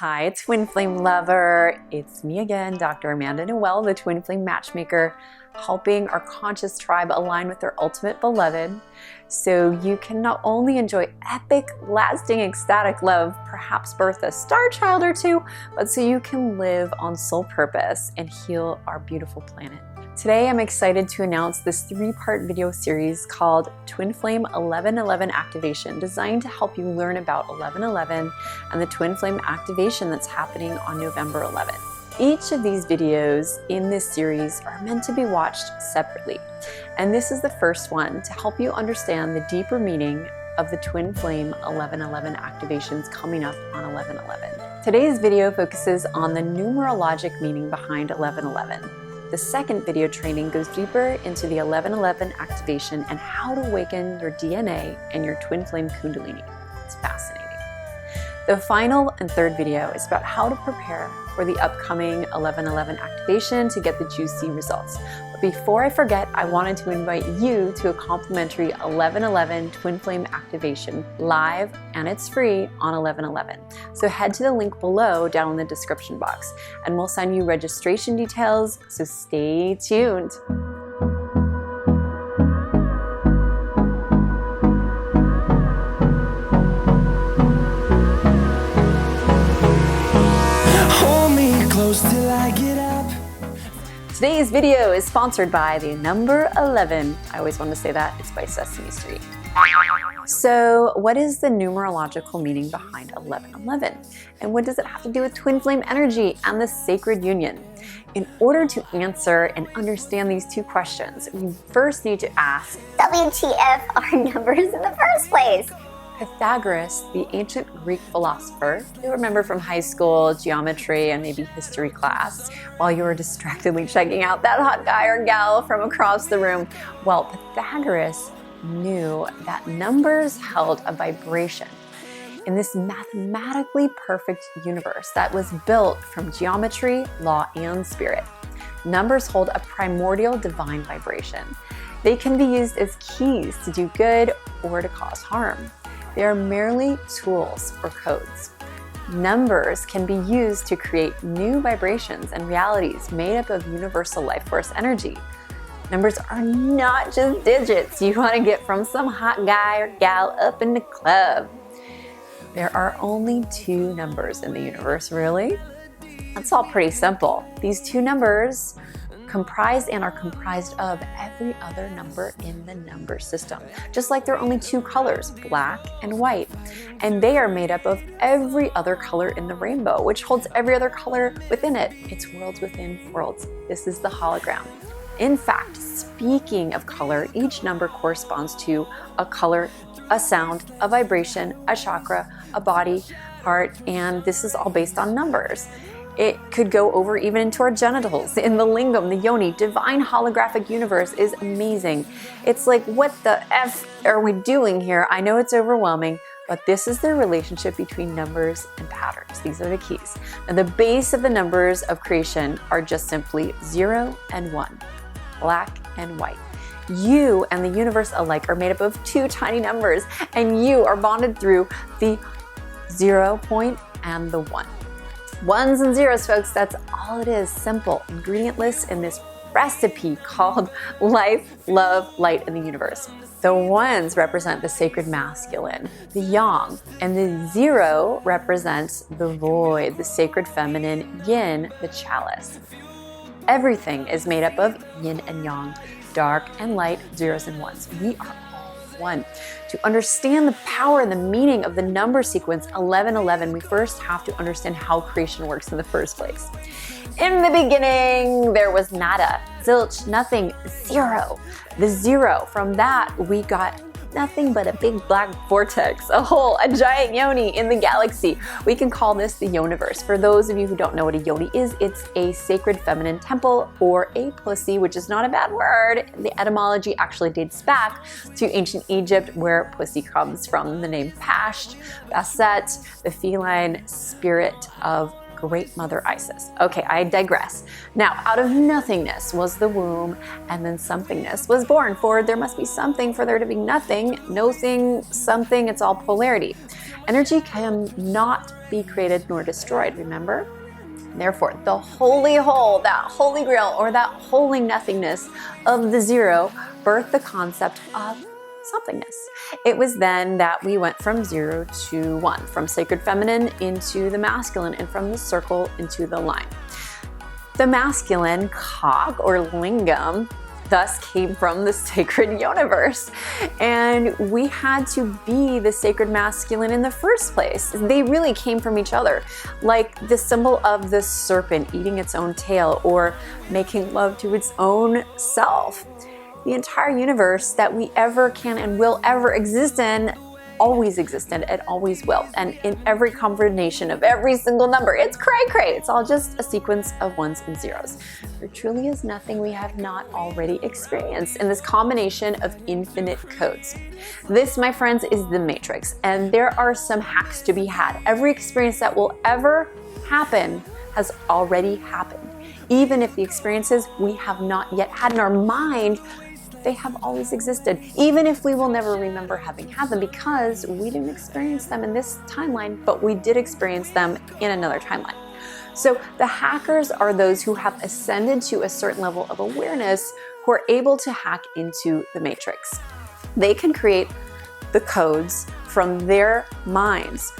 Hi, Twin Flame lover. It's me again, Dr. Amanda Noel, the Twin Flame Matchmaker, helping our conscious tribe align with their ultimate beloved so you can not only enjoy epic, lasting, ecstatic love, perhaps birth a star child or two, but so you can live on soul purpose and heal our beautiful planet. Today, I'm excited to announce this 3-part video series called Twin Flame 1111 Activation, designed to help you learn about 1111 and the Twin Flame activation that's happening on November 11th. Each of these videos in this series are meant to be watched separately, and this is the first one to help you understand the deeper meaning of the Twin Flame 1111 activations coming up on 1111. Today's video focuses on the numerologic meaning behind 1111. The second video training goes deeper into the 1111 activation and how to awaken your DNA and your Twin Flame Kundalini. It's fascinating. The final and third video is about how to prepare for the upcoming 1111 activation to get the juicy results. But before I forget, I wanted to invite you to a complimentary 1111 Twin Flame activation live, and it's free on 1111. So head to the link below down in the description box and we'll send you registration details, so stay tuned. Till I get up. Today's video is sponsored by the number 11. I always want to say that. It's by Sesame Street. So what is the numerological meaning behind 1111? And what does it have to do with twin flame energy and the sacred union? In order to answer and understand these two questions, we first need to ask, WTF are numbers in the first place? Pythagoras, the ancient Greek philosopher, you remember from high school geometry and maybe history class, while you were distractedly checking out that hot guy or gal from across the room. Well, Pythagoras knew that numbers held a vibration in this mathematically perfect universe that was built from geometry, law, and spirit. Numbers hold a primordial divine vibration. They can be used as keys to do good or to cause harm. They are merely tools or codes. Numbers can be used to create new vibrations and realities made up of universal life force energy. Numbers are not just digits you want to get from some hot guy or gal up in the club. There are only 2 numbers in the universe, really. That's all pretty simple. These 2 numbers comprised and are comprised of every other number in the number system. Just like there are only 2 colors, black and white. And they are made up of every other color in the rainbow, which holds every other color within it. It's worlds within worlds. This is the hologram. In fact, speaking of color, each number corresponds to a color, a sound, a vibration, a chakra, a body part, and this is all based on numbers. It could go over even into our genitals. In the lingam, the yoni, divine holographic universe is amazing. It's like, what the F are we doing here? I know it's overwhelming, but this is the relationship between numbers and patterns. These are the keys. And the base of the numbers of creation are just simply 0 and 1, black and white. You and the universe alike are made up of 2 tiny numbers, and you are bonded through the 0 point and the 1. Ones and zeros, folks, that's all it is. Simple, ingredientless in this recipe called life, love, light in the universe. The ones represent the sacred masculine, the yang, and the 0 represents the void, the sacred feminine, yin, the chalice. Everything is made up of yin and yang, dark and light, zeros and ones. We are one. To understand the power and the meaning of the number sequence 1111, we first have to understand how creation works in the first place. In the beginning, there was nada, zilch, nothing, 0. The 0, from that, we got nothing but a big black vortex, a hole, a giant yoni in the galaxy. We can call this the yoniverse. For those of you who don't know what a yoni is, it's a sacred feminine temple or a pussy, which is not a bad word. The etymology actually dates back to ancient Egypt, where pussy comes from the name Pasht, Basset, the feline spirit of Great Mother Isis. Okay, I digress. Now, out of nothingness was the womb, and then somethingness was born. For there must be something for there to be nothing. No thing, something, it's all polarity. Energy cannot be created nor destroyed, remember? Therefore, the holy whole, that holy grail, or that holy nothingness of the zero birthed the concept of somethingness. It was then that we went from 0 to 1, from sacred feminine into the masculine, and from the circle into the line. The masculine cock or lingam thus came from the sacred universe, and we had to be the sacred masculine in the first place. They really came from each other, like the symbol of the serpent eating its own tail or making love to its own self. The entire universe that we ever can and will ever exist in always existed and always will, and in every combination of every single number. It's cray-cray. It's all just a sequence of ones and zeros. There truly is nothing we have not already experienced in this combination of infinite codes. This, my friends, is the matrix, and there are some hacks to be had. Every experience that will ever happen has already happened. Even if the experiences we have not yet had in our mind, they have always existed, even if we will never remember having had them, because we didn't experience them in this timeline, but we did experience them in another timeline. So the hackers are those who have ascended to a certain level of awareness, who are able to hack into the matrix. They can create the codes from their minds.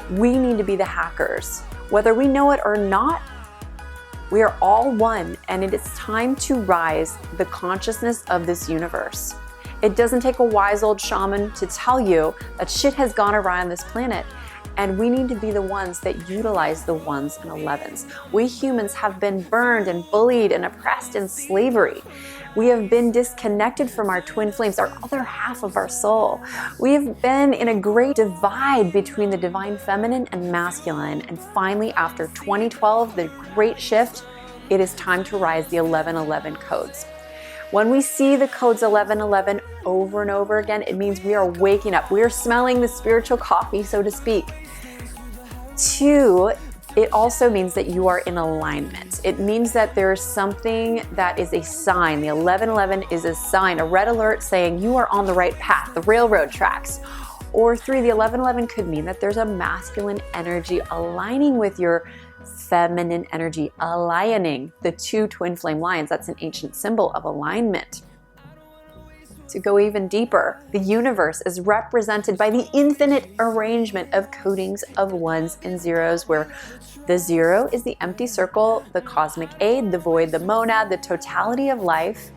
We need to be the hackers. Whether we know it or not, we are all one, and it is time to rise the consciousness of this universe. It doesn't take a wise old shaman to tell you that shit has gone awry on this planet, and we need to be the ones that utilize the 1s and 11s. We humans have been burned and bullied and oppressed in slavery. We have been disconnected from our twin flames, our other half of our soul. We have been in a great divide between the divine feminine and masculine. And finally, after 2012, the great shift, it is time to rise the 1111 codes. When we see the codes 1111 over and over again, it means we are waking up. We are smelling the spiritual coffee, so to speak. 2, it also means that you are in alignment. It means that there is something that is a sign. The 1111 is a sign, a red alert saying you are on the right path, the railroad tracks. Or 3, the 1111 could mean that there's a masculine energy aligning with your feminine energy, aligning the 2 twin flame lions. That's an ancient symbol of alignment. To go even deeper, the universe is represented by the infinite arrangement of codings of 1s and 0s, where the 0 is the empty circle, the cosmic aid, the void, the monad, the totality of life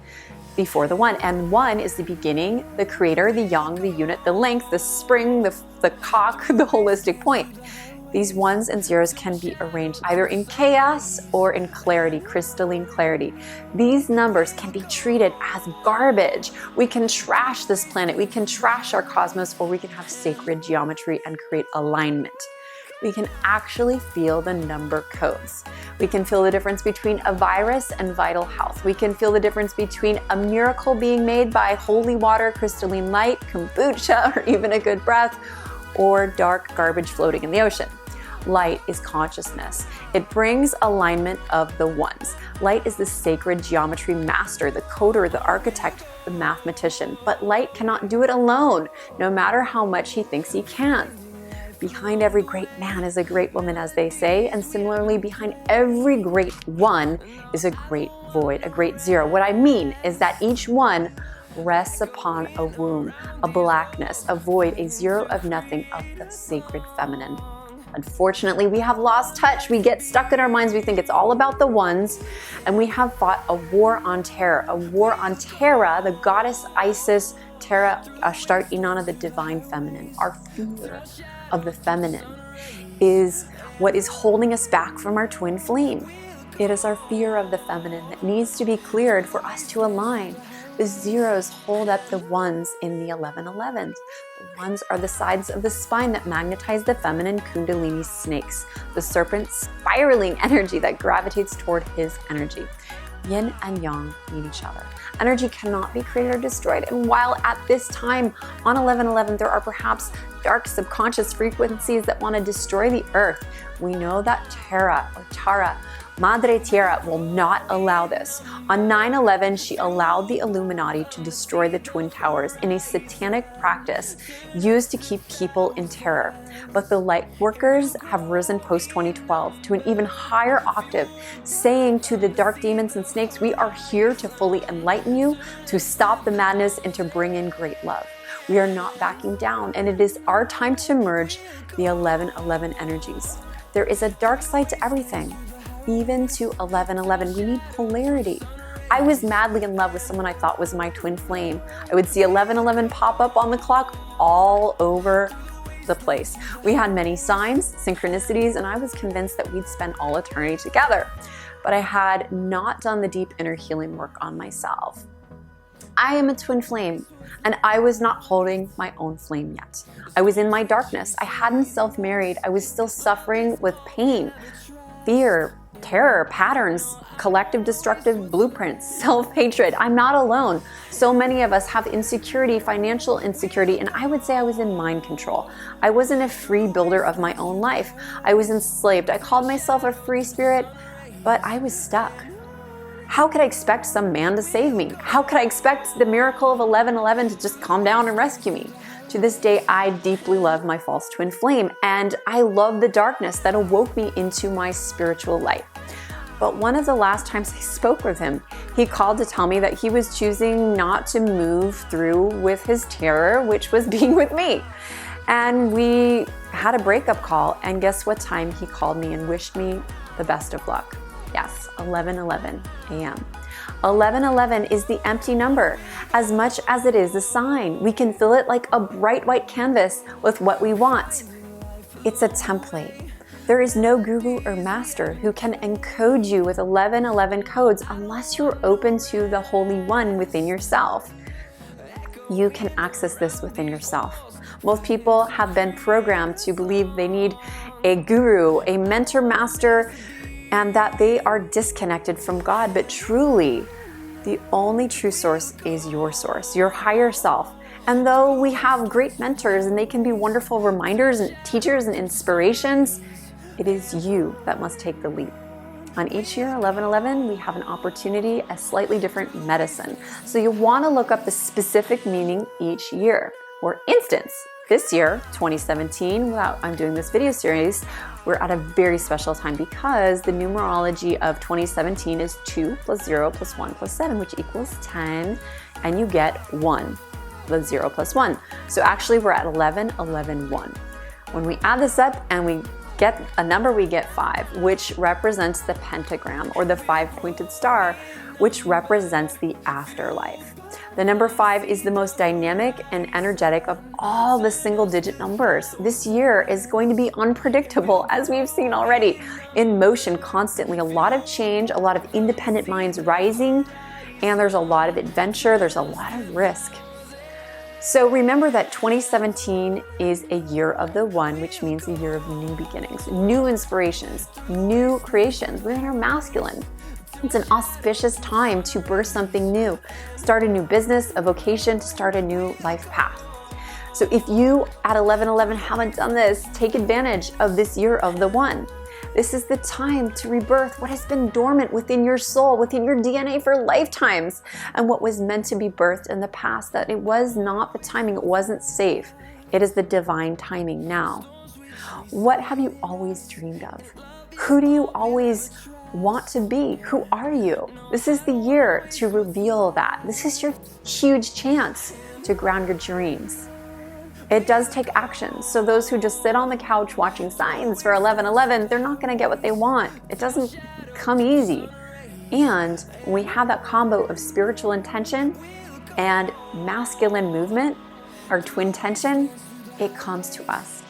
before the 1. And 1 is the beginning, the creator, the yang, the unit, the length, the spring, the cock, the holistic point. These 1s and 0s can be arranged either in chaos or in clarity, crystalline clarity. These numbers can be treated as garbage. We can trash this planet, we can trash our cosmos, or we can have sacred geometry and create alignment. We can actually feel the number codes. We can feel the difference between a virus and vital health. We can feel the difference between a miracle being made by holy water, crystalline light, kombucha, or even a good breath, or dark garbage floating in the ocean. Light is consciousness. It brings alignment of the 1s. Light is the sacred geometry master, the coder, the architect, the mathematician. But light cannot do it alone, no matter how much he thinks he can. Behind every great man is a great woman, as they say, and similarly, behind every great 1 is a great void, a great 0. What I mean is that each 1 rests upon a womb, a blackness, a void, a 0 of nothing of the sacred feminine. Unfortunately, we have lost touch. We get stuck in our minds. We think it's all about the 1s, and we have fought a war on terror, a war on Terra, the goddess Isis, Terra, Ashtart, Inanna, the divine feminine. Our fear of the feminine is what is holding us back from our twin flame. It is our fear of the feminine that needs to be cleared for us to align. The 0s hold up the 1s in the 1111s. The 1s are the sides of the spine that magnetize the feminine kundalini snakes, the serpent spiraling energy that gravitates toward his energy. Yin and yang need each other. Energy cannot be created or destroyed. And while at this time on 1111 there are perhaps dark subconscious frequencies that want to destroy the earth. We know that Terra, or Tara, Madre Tierra, will not allow this. On 9/11, she allowed the Illuminati to destroy the Twin Towers in a satanic practice used to keep people in terror. But the light workers have risen post-2012 to an even higher octave, saying to the dark demons and snakes, we are here to fully enlighten you, to stop the madness, and to bring in great love. We are not backing down, and it is our time to merge the 11/11 energies. There is a dark side to everything. Even to 11/11, we need polarity. I was madly in love with someone I thought was my twin flame. I would see 11/11 pop up on the clock all over the place. We had many signs, synchronicities, and I was convinced that we'd spend all eternity together. But I had not done the deep inner healing work on myself. I am a twin flame, and I was not holding my own flame yet. I was in my darkness. I hadn't self-married. I was still suffering with pain, fear, terror, patterns, collective destructive blueprints, self-hatred. I'm not alone. So many of us have insecurity, financial insecurity, and I would say I was in mind control. I wasn't a free builder of my own life. I was enslaved. I called myself a free spirit, but I was stuck. How could I expect some man to save me? How could I expect the miracle of 11/11 to just calm down and rescue me? To this day, I deeply love my false twin flame, and I love the darkness that awoke me into my spiritual light. But one of the last times I spoke with him, he called to tell me that he was choosing not to move through with his terror, which was being with me. And we had a breakup call, and guess what time he called me and wished me the best of luck? Yes, 11:11 a.m. 11:11 is the empty number. As much as it is a sign, we can fill it like a bright white canvas with what we want. It's a template. There is no guru or master who can encode you with 11:11 codes unless you're open to the Holy One within yourself. You can access this within yourself. Most people have been programmed to believe they need a guru, a mentor, master, and that they are disconnected from God. But truly, the only true source is your source, your higher self. And though we have great mentors and they can be wonderful reminders and teachers and inspirations, it is you that must take the leap. On each year, 11/11, we have an opportunity, a slightly different medicine. So you want to look up the specific meaning each year. For instance, this year, 2017, I'm doing this video series, we're at a very special time because the numerology of 2017 is 2 + 0 + 1 + 7, which equals 10, and you get 1 + 0 + 1. So actually we're at 11/11/1. When we add this up and we get a number, we get 5, which represents the pentagram, or the 5-pointed star, which represents the afterlife. The number 5 is the most dynamic and energetic of all the single-digit numbers. This year is going to be unpredictable, as we've seen already. In motion constantly, a lot of change, a lot of independent minds rising, and there's a lot of adventure, there's a lot of risk. So remember that 2017 is a year of the one, which means a year of new beginnings, new inspirations, new creations. We're in our masculine. It's an auspicious time to birth something new, start a new business, a vocation, to start a new life path. So if you at 11/11 haven't done this, take advantage of this year of the one. This is the time to rebirth what has been dormant within your soul, within your DNA for lifetimes, and what was meant to be birthed in the past, that it was not the timing, it wasn't safe. It is the divine timing now. What have you always dreamed of? Who do you always want to be? Who are you? This is the year to reveal that. This is your huge chance to ground your dreams. It does take action. So those who just sit on the couch watching signs for 11/11, they're not going to get what they want. It doesn't come easy. And when we have that combo of spiritual intention and masculine movement, our twin tension, it comes to us.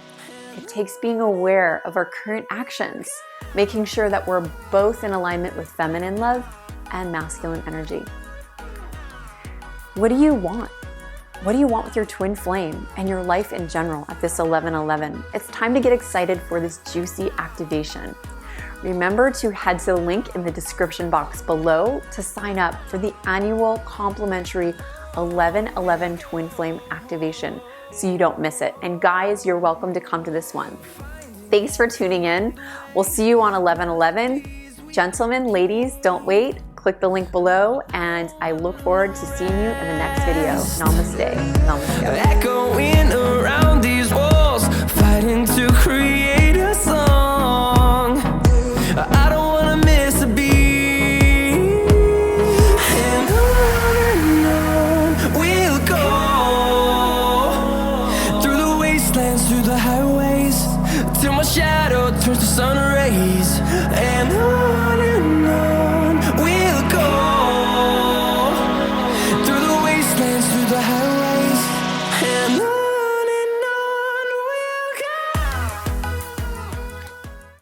It takes being aware of our current actions, making sure that we're both in alignment with feminine love and masculine energy. What do you want? What do you want with your twin flame and your life in general at this 11/11? It's time to get excited for this juicy activation. Remember to head to the link in the description box below to sign up for the annual complimentary 11/11 twin flame activation, so you don't miss it. And guys, you're welcome to come to this one. Thanks for tuning in. We'll see you on 11/11. Gentlemen, ladies, don't wait. Click the link below, and I look forward to seeing you in the next video. Namaste. Namaste. Echo